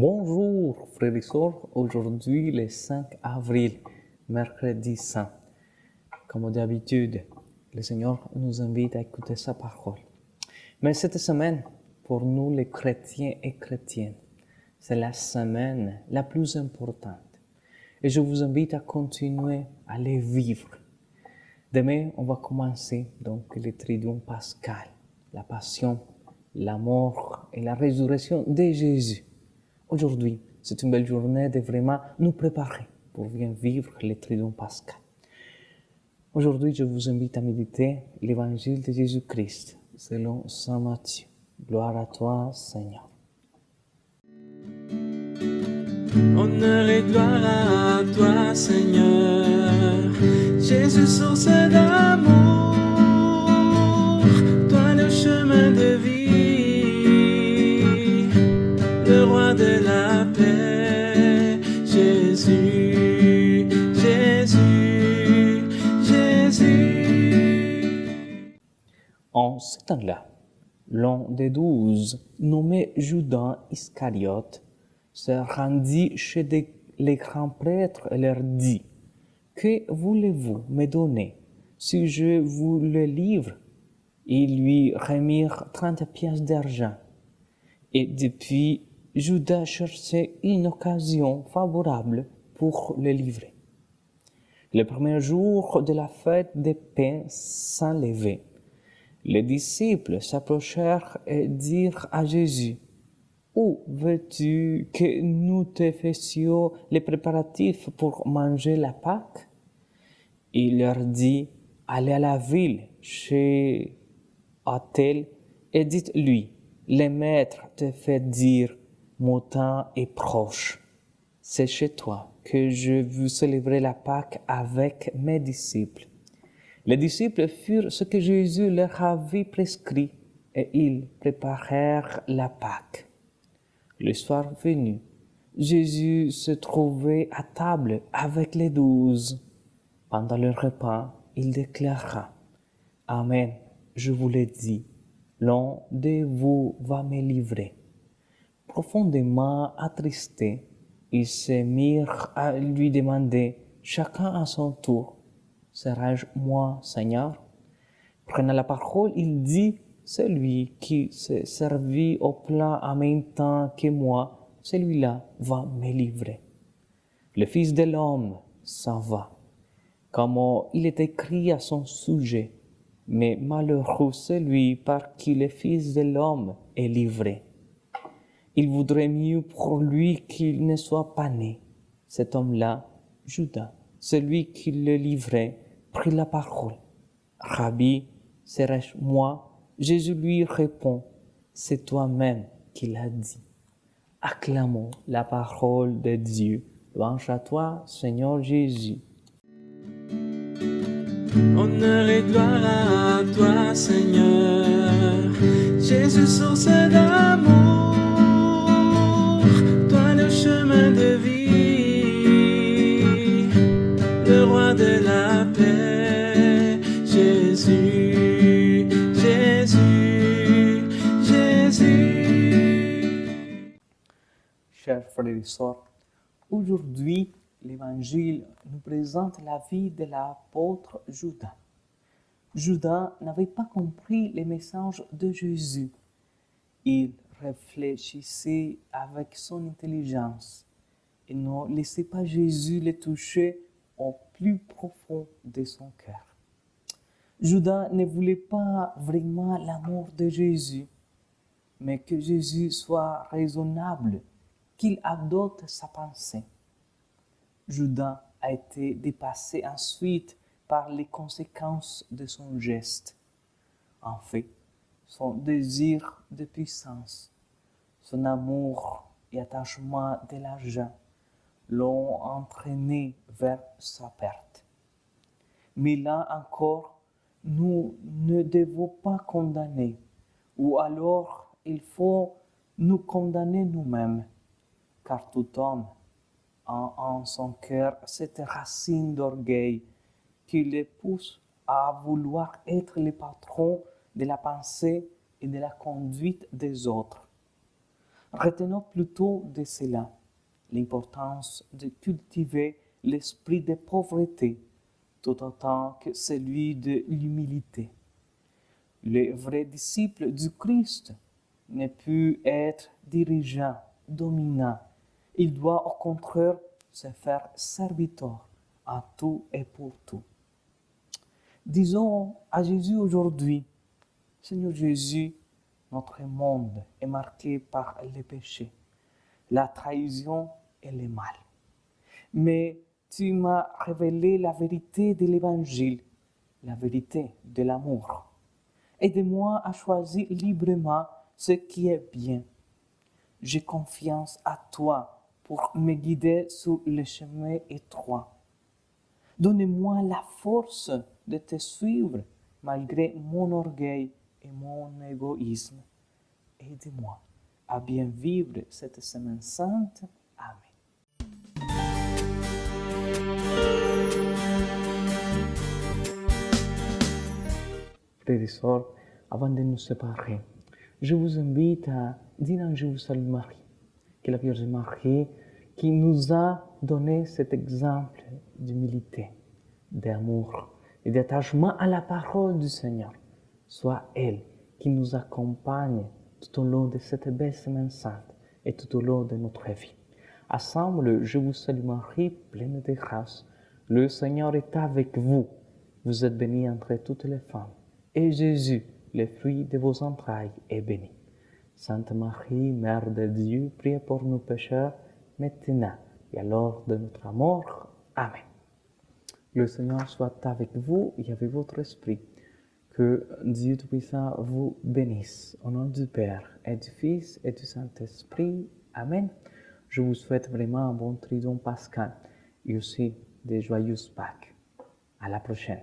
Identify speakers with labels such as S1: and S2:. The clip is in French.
S1: Bonjour frères et sœurs, aujourd'hui le 5 avril, mercredi saint. Comme d'habitude, le Seigneur nous invite à écouter sa parole. Mais cette semaine, pour nous les chrétiens et chrétiennes, c'est la semaine la plus importante. Et je vous invite à continuer à les vivre. Demain, on va commencer donc le Triduum pascal, la passion, la mort et la résurrection de Jésus. Aujourd'hui, c'est une belle journée de vraiment nous préparer pour bien vivre le Triduum pascal. Aujourd'hui, je vous invite à méditer l'évangile de Jésus-Christ selon saint Matthieu. Gloire à toi, Seigneur.
S2: Honneur et gloire à toi, Seigneur, Jésus, source d'amour, toi le chemin de vie, le roi de la paix, Jésus, Jésus, Jésus.
S1: En ce temps-là, l'un des 12, nommé Judas Iscariote, se rendit chez les grands prêtres et leur dit: « Que voulez-vous me donner si je vous le livre ?» Ils lui remirent 30 pièces d'argent. Et depuis, Judas cherchait une occasion favorable pour le livrer. Le premier jour de la fête des pains sans levain, les disciples s'approchèrent et dirent à Jésus: « Où veux-tu que nous te fassions les préparatifs pour manger la Pâque ?» Il leur dit: « Allez à la ville chez Athel et dites-lui: le maître te fait dire, mon temps est proche. C'est chez toi que je veux célébrer la Pâque avec mes disciples. » Les disciples firent ce que Jésus leur avait prescrit et ils préparèrent la Pâque. Le soir venu, Jésus se trouvait à table avec les 12. Pendant le repas, il déclara: « Amen, je vous le dis, l'un de vous va me livrer. » Profondément attristés, ils se mirent à lui demander, chacun à son tour: « Serais-je moi, Seigneur ?» Prenant la parole, il dit: « Celui qui s'est servi au plat en même temps que moi, celui-là va me livrer. Le Fils de l'homme s'en va, comme il est écrit à son sujet, mais malheureux celui par qui le Fils de l'homme est livré. Il vaudrait mieux pour lui qu'il ne soit pas né. » Cet homme-là, Judas, celui qui le livrait, prit la parole. « Rabbi, serais-je moi ?» Jésus lui répond: « C'est toi-même qui l'as dit. » Acclamons la parole de Dieu. Louange à toi, Seigneur Jésus.
S2: Honneur et gloire à toi, Seigneur, Jésus, source d'amour, toi le chemin de vie, le roi de la paix, Jésus, Jésus, Jésus.
S1: Chers frères et sœurs, aujourd'hui, l'Évangile nous présente la vie de l'apôtre Judas. Judas n'avait pas compris les messages de Jésus. Il réfléchissait avec son intelligence et ne laissait pas Jésus le toucher au plus profond de son cœur. Judas ne voulait pas vraiment l'amour de Jésus, mais que Jésus soit raisonnable, qu'il adopte sa pensée. Judas a été dépassé ensuite par les conséquences de son geste. En fait, son désir de puissance, son amour et attachement de l'argent l'ont entraîné vers sa perte. Mais là encore, nous ne devons pas condamner, ou alors il faut nous condamner nous-mêmes, car tout homme a en son cœur cette racine d'orgueil qui le pousse à vouloir être le patron de la pensée et de la conduite des autres. Retenons plutôt de cela l'importance de cultiver l'esprit de pauvreté tout autant que celui de l'humilité. Le vrai disciple du Christ ne peut être dirigeant, dominant. Il doit au contraire se faire serviteur à tout et pour tout. Disons à Jésus aujourd'hui, Seigneur Jésus, notre monde est marqué par les péchés, la trahison et le mal. Mais tu m'as révélé la vérité de l'Évangile, la vérité de l'amour. Aide-moi à choisir librement ce qui est bien. J'ai confiance à toi pour me guider sur le chemin étroit. Donne-moi la force de te suivre malgré mon orgueil et mon égoïsme. Aide-moi à bien vivre cette semaine sainte. Amen. Frères et sœurs, avant de nous séparer, je vous invite à dire un Je vous salue Marie, que la Vierge Marie, qui nous a donné cet exemple d'humilité, d'amour et d'attachement à la parole du Seigneur, soit elle qui nous accompagne tout au long de cette belle semaine sainte et tout au long de notre vie. Ensemble, je vous salue Marie, pleine de grâce. Le Seigneur est avec vous. Vous êtes bénie entre toutes les femmes. Et Jésus, le fruit de vos entrailles, est béni. Sainte Marie, Mère de Dieu, priez pour nous pécheurs, maintenant et à l'heure de notre mort. Amen. Le Seigneur soit avec vous et avec votre esprit. Que Dieu Tout-Puissant vous bénisse. Au nom du Père et du Fils et du Saint-Esprit. Amen. Je vous souhaite vraiment un bon Triduum pascal et aussi des joyeuses Pâques. À la prochaine.